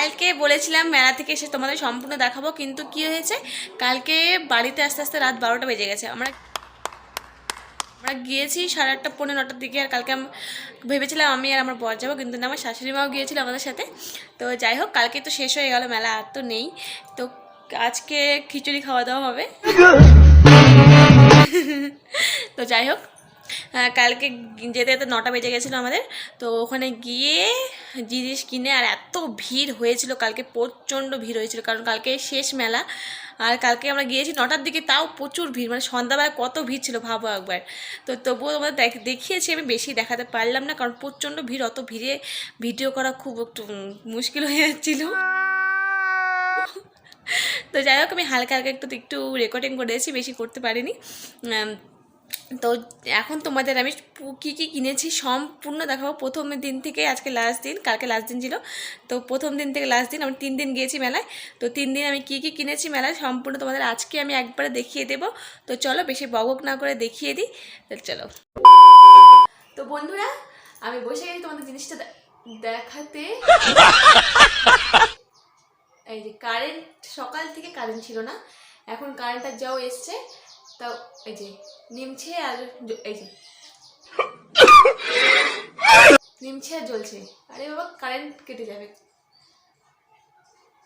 কালকে বলেছিলাম মেলা থেকে এসে তোমাদের সম্পূর্ণ দেখাবো, কিন্তু কি হয়েছে, কালকে বাড়িতে আস্তে আস্তে রাত 12টা বেজে গেছে। আমরা গিয়েছি 8:30 পৌনে 9টার দিকে। আর কালকে ভেবেছিলাম আমি আর আমার বর যাবো, কিন্তু না, আমার শাশুড়ি মাও গিয়েছিল আমাদের সাথে। তো যাই হোক, কালকে তো শেষ হয়ে গেল মেলা, আর তো নেই। তো আজকে খিচুড়ি খাওয়া দাওয়া হবে। তো যাই হোক, কালকে যেতে যেতে 9টা বেজে গেছিলো আমাদের। তো ওখানে গিয়ে জিনিস কিনে, আর এত ভিড় হয়েছিল কালকে, প্রচণ্ড ভিড় হয়েছিল, কারণ কালকে শেষ মেলা। আর কালকে আমরা গিয়েছি 9টার দিকে, তাও প্রচুর ভিড়, মানে সন্ধ্যাবেলা কত ভিড় ছিল ভাবো একবার। তো তবুও তোমাদের দেখিয়েছি, আমি বেশি দেখাতে পারলাম না, কারণ প্রচণ্ড ভিড়, অত ভিড়ে ভিডিও করা খুব একটু মুশকিল হয়ে যাচ্ছিলো। তো যাই হোক, আমি হালকা হালকা একটু একটু রেকর্ডিং করেছি, বেশি করতে পারিনি। তো এখন তোমাদের আমি কী কী কিনেছি সম্পূর্ণ দেখাবো, প্রথম দিন থেকে আজকে লাস্ট দিন। কালকে লাস্ট দিন ছিল, তো প্রথম দিন থেকে লাস্ট দিন আমি 3 দিন গিয়েছি মেলায়। তো 3 দিন আমি কী কী কিনেছি মেলায় সম্পূর্ণ তোমাদের আজকে আমি একবারে দেখিয়ে দেবো। তো চলো, বেশি বকবক না করে দেখিয়ে দিই। চলো, তো বন্ধুরা, আমি বসে গেছি তোমাদের জিনিসটা দেখাতে। এই যে কারেন্ট, সকাল থেকে কারেন্ট ছিল না, এখন কারেন্টটা যাও এসছে, তাও এই যে নিমছে, আর এই যে নিমছে আর জ্বলছে। আরে বাবা, কারেন্ট কেটে যাবে।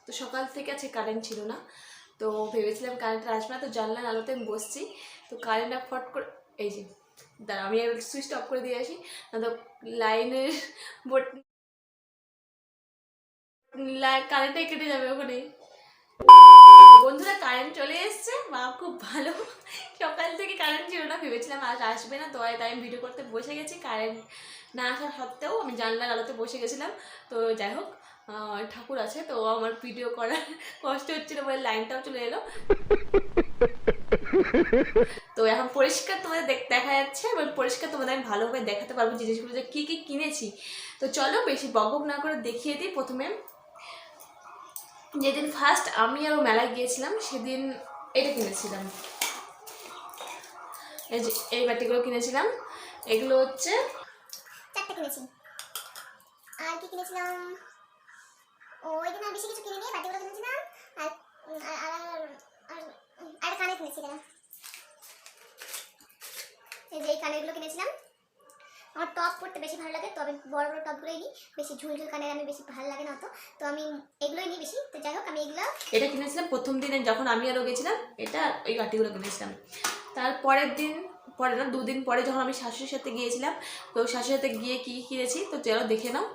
তো সকাল থেকে আছে কারেন্ট ছিল না, তো ভেবেছিলাম কারেন্ট আসবে না, তো জানলার আলোতে আমি বসছি। তো কারেন্ট ফট করে, এই যে দাঁড়া, আমি সুইচটা অফ করে দিয়ে আসি, না তো লাইনের বোর্ড কারেন্টটাই কেটে যাবে ওখানে। বন্ধুরা, কারেন্ট চলে এসছে, মা খুব ভালো। সকাল থেকে কারেন্ট ছিল না, ভেবেছিলাম আজ আসবে না, তো তাই আমি ভিডিও করতে বসে গেছি। কারেন্ট না আসা সত্ত্বেও আমি জানলার আলোতে বসে গেছিলাম। তো যাই হোক, ঠাকুর আছে, তো আমার ভিডিও করার কষ্ট হচ্ছিল বলে লাইনটাও চলে এলো। তো এখন পরিষ্কার তোমাদের দেখা যাচ্ছে, এবং পরিষ্কার তোমাদের আমি ভালোভাবে দেখাতে পারবো জিনিসগুলো যে কী কী কিনেছি। তো চলো, বেশি বকবক না করে দেখিয়ে দিই। প্রথমে যেদিন ফার্স্ট আমি আরও মেলায় গিয়েছিলাম, সেদিন এটা কিনেছিলাম, এই যে এই বাটিগুলো কিনেছিলাম। এগুলো হচ্ছে 4টা কিনেছি। আর কি কিনেছিলাম, ওই দিন আর বেশি কিছু কিনিনি, বাটিগুলো কিনেছিলাম। আর আর কানে কিনেছিলাম, এই যে এই কানেরগুলো কিনেছিলাম। আমার টপ পরতে বেশি ভালো লাগে, তো আমি বড় বড় টপগুলোই নিই, বেশি ঝুলঝুল কানের আমি বেশি ভালো লাগে না অত, তো আমি এগুলোই নিই বেশি। তো যাই হোক, আমি এটা কিনেছিলাম প্রথম দিনে যখন আমি আরও গেছিলাম, এটা ওই বাটিগুলো কিনেছিলাম। তারপরের দিন, পরে না 2 দিন পরে যখন আমি শাশুড়ির সাথে গিয়েছিলাম, তো শাশুড়ির সাথে গিয়ে কী কিনেছি তো চলো দেখে নাও।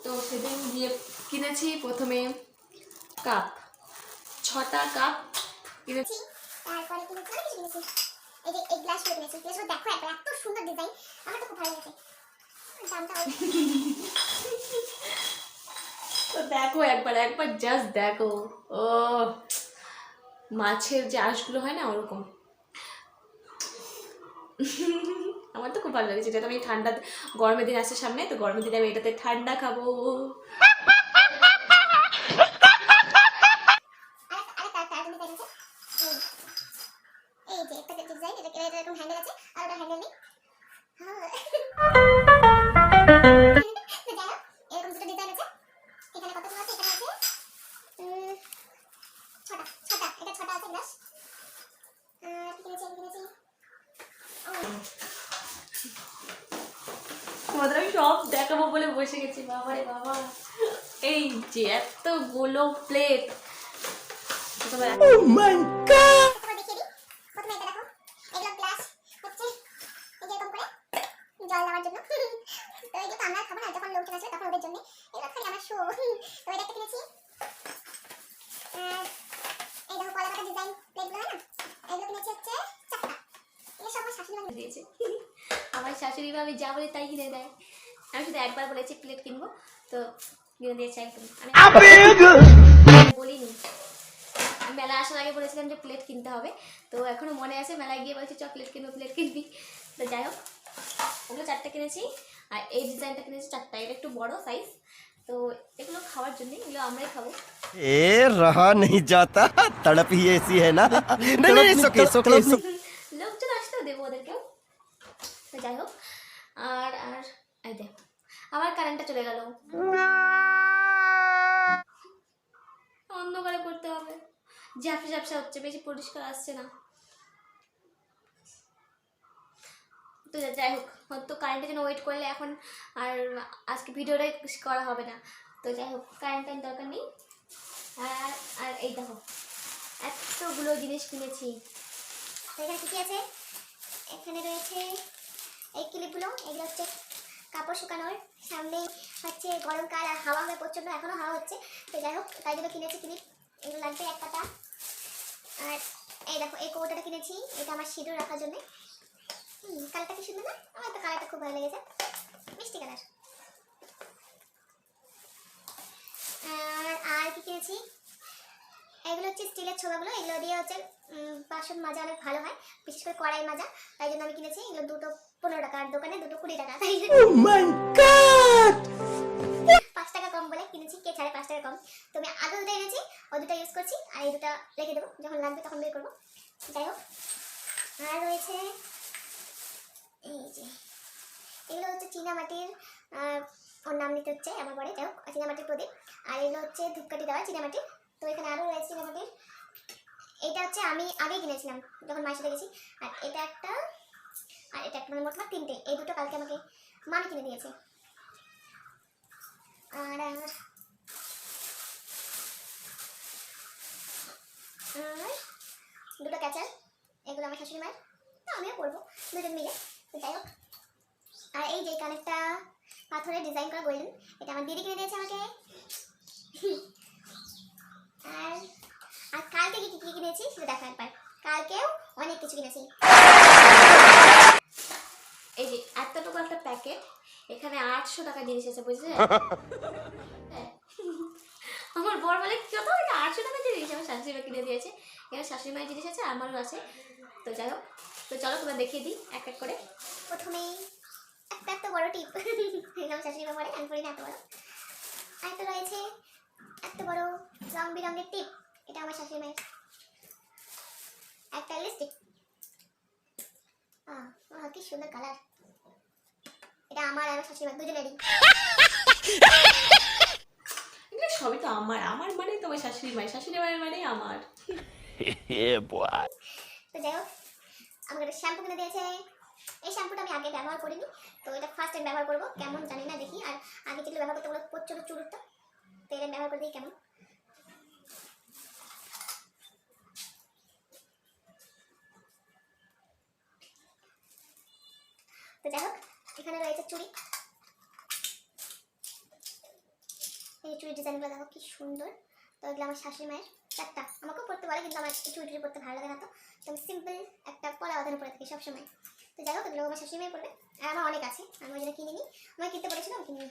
তো সেদিন গিয়ে কিনেছি প্রথমে কাপ, 6টা কাপ কিনেছি। তারপরে কিনেছি এই যে এই গ্লাসগুলো কিনেছি। গ্লাসগুলো দেখো, এত সুন্দর ডিজাইন, আমার তো খুব ভালো লেগেছে। দামটা তো দেখো, একবার জাস্ট দেখো, ও মাছের যে আঁশগুলো হয় না, ওরকম। আমার তো খুব ভালো লেগেছে। এটা তো আমি ঠান্ডা, গরমের দিন আসছে সামনে, তো গরমের দিনে আমি এটাতে ঠান্ডা খাবো। এই যে একটা ডিজাইন, এটা এরকম হ্যান্ডেল আছে, আর ওটা হ্যান্ডেল নেই। এরকম দুটো ডিজাইন আছে। এখানে কতগুলো আছে, এখানে আছে 6টা, এটা 6টা আছে গ্লাস। কিনেছি তোমাদের আমি সব দেখাবো বলে বসে গেছি। বাবা রে বাবা, এই যে এতগুলো প্লেট। জল নেওয়ার জন্য। তো এইগুলো তো আমরা খাবো না, যখন লোকজন আসবে তখন ওদের জন্য। এগুলো খালি আমার শো। তো এটা একটা কিনেছি। আর এই দেখো কলা পাতা ডিজাইন প্লেটগুলো হয় না, এগুলো কিনেছি হচ্ছে 4টা। এগুলো সব আমার শাশুড়ি মা দিয়েছে। আমার শাশুড়ি মা আমি যা বলি তাই কিনে দেয়। আমি শুধু একবার বলেছি প্লেট কিনবো, তো কিনে দিয়েছে একদম। আমি বলিনি, আমি মেলা আসার আগে বলেছিলাম যে প্লেট কিনতে হবে। তো এখনো মনে আছে, মেলায় গিয়ে বলছি চ প্লেট কিনবো, প্লেট কিনবি। তো যাই হোক, ওগুলো 4টা কিনেছি। আর এই ডিজাইনটা কিনেছি 4টা, এটা একটু বড় সাইজ। তো এগুলো খাওয়ার জন্য, এগুলো আমরাই খাবো। ए रहा नहीं जाता, तड़प ही ऐसी है ना। नहीं नहीं, सोके লোকজন আসলেও দেবো ওদেরকেও। তো যাই হোক, আর এই দেখ, আবার কারেন্টটা চলে গেল, অন্ধকারে করতে হবে, ঝাপসা ঝাপসা হচ্ছে, বেশি পরিষ্কার আসছে না। তো যাই হোক, হয়তো কারেন্টের জন্য ওয়েট করলে এখন আর আজকে ভিডিওটাই করা হবে না। তো যাই হোক, কারেন্টের দরকার নেই। আর আর এই দেখো এতগুলো জিনিস কিনেছি। তো এখানে কী কী আছে? এখানে রয়েছে এই ক্লিপগুলো, এগুলো হচ্ছে কাপড় শুকানোর। সামনে হচ্ছে গরমকাল আর হাওয়া হবে প্রচণ্ড, এখনও হাওয়া হচ্ছে। তো যাই হোক, তাই জন্য কিনেছি ক্লিপ, এগুলো লাগবে এক পাতা। আর এই দেখো এই কৌটাটা কিনেছি, এটা আমার সিঁদুর রাখার জন্য। কালারটা কি সুন্দর না? আমার তো কালারটা খুব ভালো লেগেছে, মিষ্টি কালার। আর কি কিনেছি? এগুলো হচ্ছে স্টিলের ছোবাগুলো, এগুলো দিয়ে হচ্ছে বাসন মাজা অনেক ভালো হয়, বিশেষ করে কড়াই মাজা। তাই জন্য আমি কিনেছি। এগুলো দুটো 15 টাকা, আর দোকানে দুটো 20 টাকা। তাই 5 টাকা কম বলে কিনেছি, কে ছাড়ে 5 টাকা কম। তো আমি আগে দুটো এনেছি, ওই দুটো ইউজ করছি, আর এই দুটো রেখে দেবো, যখন লাগবে তখন বের করবো। যাই হোক, আর রয়েছে এই যে এগুলো হচ্ছে চীনামাটির, ওর নাম নিতে হচ্ছে আমার পরে। যাই হোক, চীনামাটির প্রদীপ। আর এগুলো হচ্ছে ধূপকাঠি দেওয়া চীনামাটির। তো এখানে আরও রয়েছে চীনামাটির। এটা হচ্ছে আমি আগেই কিনেছিলাম যখন মায়ের সাথে গেছি। আর এটা একটা, আর এটা একটা, মানে মোট 3টে। এই দুটো কালকে আমাকে মামি কিনে দিয়েছে। আর দুটো ক্যাচার, এগুলো আমার শাশুড়ি মায়ের, তো আমিও করবো দুজন মিলে। তো যাই হোক, আর এই যে কানেরটা পাথরের ডিজাইন করা গোল্ডেন, এটা আমার দিদি কিনে দিয়েছে আমাকে। আর আর কালকে কি কি কিনেছি সেটা দেখো একবার। কালকেও অনেক কিছু কিনেছি। এই যে এতটুকু একটা প্যাকেট, এখানে 800 টাকা জিনিস আছে, বুঝলে? আমার বর বলে কত, এটা 800 টাকা জিনিস, আমার শাশুড়ি মা কিনে দিয়েছে। এখানে শাশুড়ি মায়ের জিনিস আছে, আমারও আছে। তো যাই হোক, তো চলো তোমার দেখিয়ে দিই এক এক করে। প্রথমেই একটা এত বড় টিপ, আমার শাশুড়ি মা পরে, আমি পরি না এত বড়। আর একটা রয়েছে এত বড় রং বেরঙের টিপ, এটা আমার শাশুড়ি মায়ের। একটা লিপস্টিক, কি সুন্দর কালার, এটা আমার আর শাশুড়ি মা দুজনেরই। এগুলো সবই তো আমার, আমার মানে তোমার শাশুড়ি মায়ের, শাশুড়ি মায়ের মানে আমার। তো যাই হোক, আমাকে একটা শ্যাম্পু কিনে দিয়েছে। এই শ্যাম্পুটা আমি আগে ব্যবহার করিনি, তো এটা ফার্স্ট টাইম ব্যবহার করবো, কেমন জানি না, দেখি। আর আগে যেগুলো ব্যবহার করতে ওগুলো প্রচুর চুল উঠতো, তো এটা ব্যবহার করে দিই কেমন। তো যাই হোক, এখানে রয়েছে চুড়ি। এই চুড়ি ডিজাইনগুলো দেখো কি সুন্দর। তো এগুলো আমার শাশুড়ি মায়ের, 4টা। আমাকেও পড়তে বলে, কিন্তু আমার চুড়ি টুড়ি পড়তে ভালো লাগে না, তো আমি সিম্পল একটা পলা বাঁধানো পরে থাকি সবসময়। তো যাই হোক, এগুলো আমার শাশুড়ি মায়ের পড়বে। আর আমার অনেক আছে, আমি ওই জন্য কিনিনি, আমাকে কিনতে বলেছিলাম, কিনিনি।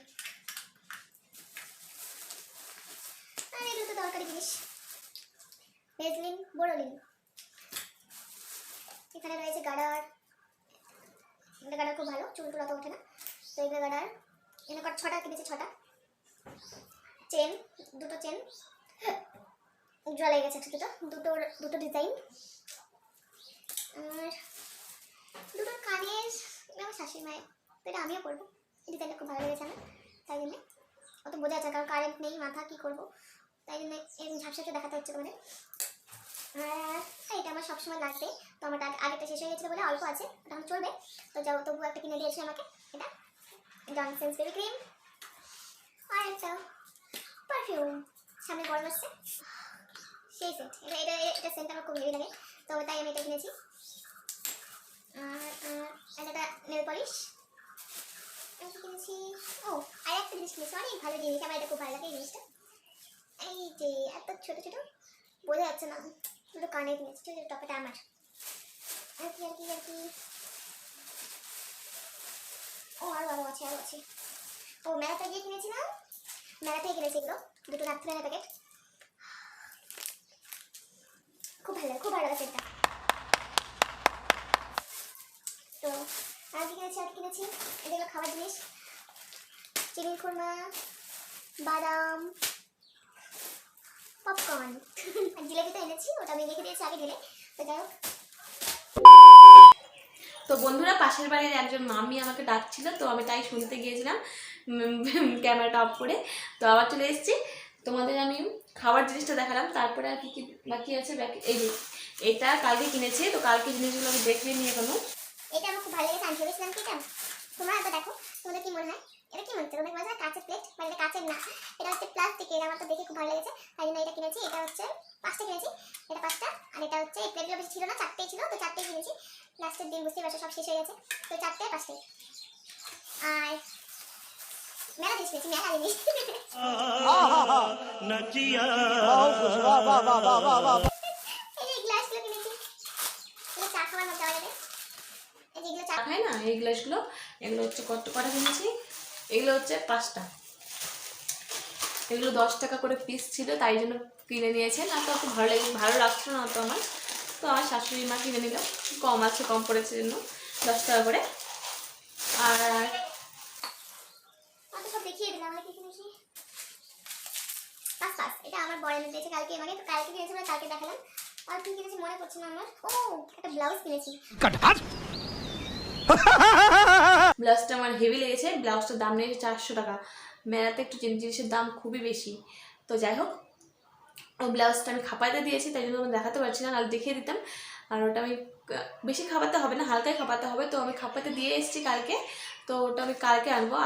আর এগুলো তো দরকারি জিনিস, ভেজলিন, বোরোলিন। এখানে রয়েছে গার্ডার, এগুলো গার্ডার খুব ভালো, চুল টুল অত ওঠে না। তো এগুলো গার্ডার, এখানে 6টা কিনেছি, 6টা। চেন, দুটো চেন, জলে গেছে একটা, দুটো ডিজাইন। আর দুটো কানের, আমার শাশুড়ি মায়ের, তো এটা আমিও করবো। ডিজাইনটা খুব ভালো লেগেছে আমার, তাই জন্যে। অত বোঝা যাচ্ছে, কারণ কারেন্ট নেই, মাথা কী করবো, তাই জন্য এরকম ঝাপসাপসা দেখাতে হচ্ছে তোমাদের। আর এটা আমার সবসময় লাগবে, তো আমার আগেরটা শেষ হয়ে গেছিলো বলে অল্প আছে, ওটা এখন চলবে। তো যাও, তবুও একটা কিনে দিয়েছে আমাকে, এটা জনসন্স বেবি ক্রিম। আর একটা পারফিউম, সামনে গরম আসছে, সেই সেন্ট। এটা সেন্ট আমার খুব হেভি লাগে, তো তাই আমি এটা কিনেছি। আর একটা নেল পলিশ কিনেছি। ও, আর একটা জিনিস কিনেছি, অনেক ভালো জিনিস, আমার এটা খুব ভালো লাগে এই জিনিসটা। এই যে এত ছোটো ছোটো, বোঝা যাচ্ছে না, দুটো কানে কিনেছি, ছোটো ছোটো টপেটা আমার। আর কি আর কি আর কি, ও আরও আছে, আরও আছে। ও, মেলাতে গিয়ে কিনেছিলাম, মেলাতেই কিনেছি এগুলো, দুটো নাথুরানের প্যাকেট। খুব ভালো লাগে, খুব ভালো লাগে সেটা। তো আর কি কিনেছি, এগুলো খাবার জিনিস, চিনির খুরমা, বাদাম, পপকর্ন, আর জিলেপি তো এনেছি, ওটা আমি রেখে দিয়েছি আগে ঢেলে। তো যাই হোক, তো তো বন্ধুরা, পাশের বাড়ির একজন মামি আমাকে ডাকছিল, তো আমি তাই শুনতে গিয়েছিলাম ক্যামেরাটা অফ করে। তো আবার চলে এসেছি, তোমাদের আমি খাবার জিনিসটা দেখালাম। তারপরে আর কি কি বাকি আছে, এই যে এটা কালকে কিনেছি, তো কালকে জিনিসগুলো আমি দেখিয়ে নিয়ে কোনো। এটা আমার খুব ভালো লেগেছে, আমি ভেবেছিলাম কি এটা তোমরা একবার দেখো, তোমাদের কি মনে হয়? এটা কি মনে হচ্ছে? তোমাদের মনে হয় কাঁচের প্লেট, মানে এটা কাঁচের না, এটা হচ্ছে প্লাস্টিকের। আমার তো দেখে খুব ভালো লেগেছে, তাই জন্য এটা কিনেছি। এটা হচ্ছে 5টা কিনেছি, এটা 5টা। আর এটা হচ্ছে এই প্লেটগুলো বেশি ছিল না, 4টেই ছিল, তো 4টেই কিনেছি। লাস্টের দিন বুঝতে পারছো, সব শেষ হয়ে গেছে, তো 4টে 5টে। আর মেলা জিনিস কিনেছি, মেলা জিনিস। এই যে গ্লাসগুলো কিনেছি, এগুলো চা খাওয়ার মধ্যে দেওয়া যাবে। এই যে এগুলো চা খাই না এই গ্লাসগুলো, এগুলো হচ্ছে কটা কিনেছি, এগুলো হচ্ছে 5টা। এগুলো 10 টাকা করে পিস ছিল, তাই জন্য কিনে নিয়েছেন। আর তো অত ভালো লাগছিল না তো আমার, তো আমার শাশুড়ি মা কিনে নিল, কম আছে, কম পড়েছে জন্য 10 টাকা করে। আর সব দেখিয়ে দিলাম আমরা কি কিনেছি। পাস এটা আমার বড় এনে দিয়েছে কালকে, মানে তো কালকে কিনেছি, মানে কালকে দেখালাম। আর কি কিনেছি মনে পড়ছে না আমার। ও একটা ব্লাউজ কিনেছি। ব্লাউজটা আমার হেভি লেগেছে, ব্লাউজটার দাম নিয়েছে 400 টাকা। মেলাতে একটু জিনিসের দাম খুবই বেশি। তো যাই হোক, ও ব্লাউজটা আমি খাপাতে দিয়েছি, তাই জন্য আমি দেখাতে পারছি না, আর দেখিয়ে দিতাম। আর ওটা আমি বেশি খাপাতে হবে না, হালকাই খাপাতে হবে, তো আমি খাপাতে দিয়ে এসেছি কালকে। তো ওটা আমি কালকে আনবো,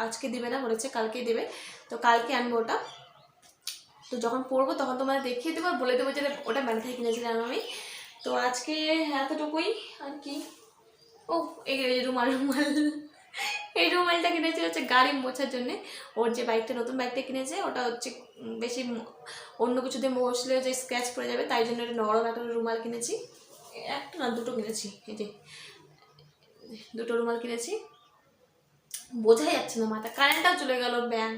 আজকে দেবে না বলেছে, কালকেই দেবে। তো কালকে আনবো ওটা। তো যখন পরবো তখন তোমাদের দেখিয়ে দেবো, আর বলে দেবো যে ওটা মেলা থেকে কিনেছিলাম আমি। তো আজকে এতটুকুই। আর কি, ও এই রুমাল এই রুমালটা কিনেছে হচ্ছে গাড়ি মোছার জন্যে। ওর যে বাইকটা, নতুন বাইকটা কিনেছে, ওটা হচ্ছে বেশি অন্য কিছু দিয়ে মোছলে যে স্ক্র্যাচ পড়ে যাবে, তাই জন্য একটা নরম একটা রুমাল কিনেছি। একটা না, 2টো কিনেছি, এই যে 2টো রুমাল কিনেছি। বোঝাই যাচ্ছে না, মাথা কারেন্টটাও চলে গেল ব্যাং।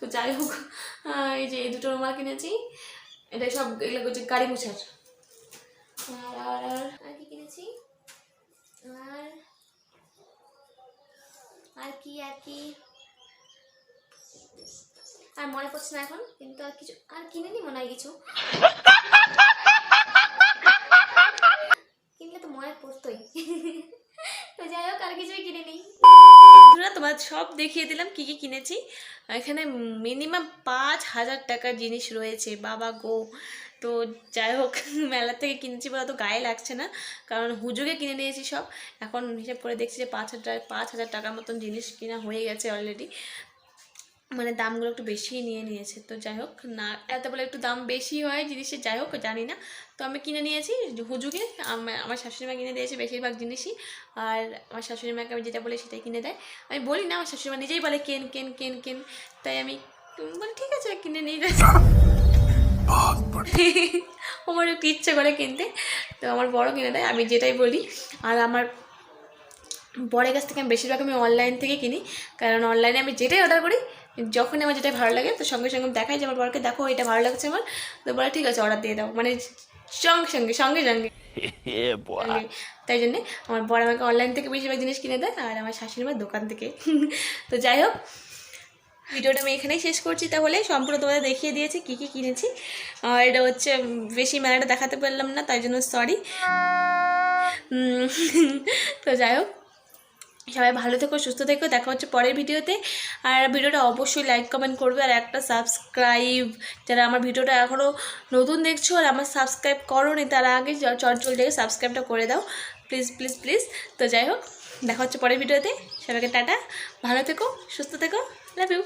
তো যাই হোক, এই যে এই 2টো রুমাল কিনেছি, এটা সব এগুলো হচ্ছে গাড়ি মোছার। আর কি কিনেছি, আর কি আর মনে পড়ছে না এখন, কিন্তু আর কিছু আর কিনে নি মনে হয় কিছু। কিনলে তো মনে পড়তোই। তো যাই হোক, আর কিছুই কিনে নিই। তোমার সব দেখিয়ে দিলাম কি কি কিনেছি। এখানে মিনিমাম 5,000 টাকার জিনিস রয়েছে, বাবা গো। তো যাই হোক, মেলা থেকে কিনেছি বলে তো গায়ে লাগছে না, কারণ হুজুগে কিনে নিয়েছি সব। এখন হিসাব করে দেখছি যে 5,000 টাকার মতন জিনিস কিনা হয়ে গেছে অলরেডি, মানে দামগুলো একটু বেশিই নিয়েছে। তো যাই হোক, না এত বলে একটু দাম বেশি হয় জিনিসের, যাই হোক জানি না। তো আমি কিনে নিয়েছি হুজুগে, আমার শাশুড়ি মা কিনে দিয়েছে বেশিরভাগ জিনিসই। আর আমার শাশুড়ি মাকে আমি যেটা বলি সেটাই কিনে দেয়, আমি বলি না, আমার শাশুড়ি মা নিজেই বলে কেন কেন কেন কেন, তাই আমি বলি ঠিক আছে কিনে নিই। আমার একটু ইচ্ছে করে কিনতে, তো আমার বড় কিনে দেয়, আমি যেটাই বলি। আর আমার বড়ের কাছ থেকে আমি বেশিরভাগ অনলাইন থেকে কিনি, কারণ অনলাইনে আমি যেটাই অর্ডার করি, যখনই আমার যেটা ভালো লাগে, তো সঙ্গে সঙ্গে দেখাই যে আমার বরকে, দেখো এটা ভালো লাগছে আমার, তো বলে ঠিক আছে অর্ডার দিয়ে দাও, মানে সঙ্গে সঙ্গে। তাই জন্যে আমার বর আমাকে অনলাইন থেকে বেশিরভাগ জিনিস কিনে দেয়, আর আমার শাশুড়ি মার দোকান থেকে। তো যাই হোক, ভিডিওটা আমি এখানেই শেষ করছি। তাহলে সম্পূর্ণ তোমাদের দেখিয়ে দিয়েছি কী কী কিনেছি। আর এটা হচ্ছে বেশি মেলাটা দেখাতে পারলাম না, তাই জন্য সরি। তো যাই হোক, সবাই ভালো থেকো, সুস্থ থেকো, দেখা হচ্ছে পরের ভিডিওতে। আর ভিডিওটা অবশ্যই লাইক কমেন্ট করবে, আর একটা সাবস্ক্রাইব, যারা আমার ভিডিওটা এখনও নতুন দেখছো আর আমার সাবস্ক্রাইব করোনি, তারা আগে চটজলদি সাবস্ক্রাইবটা করে দাও, প্লিজ প্লিজ প্লিজ। তো যাই হোক, দেখা হচ্ছে পরের ভিডিওতে, সবাইকে টাটা, ভালো থেকো, সুস্থ থেকো, লাভ ইউ।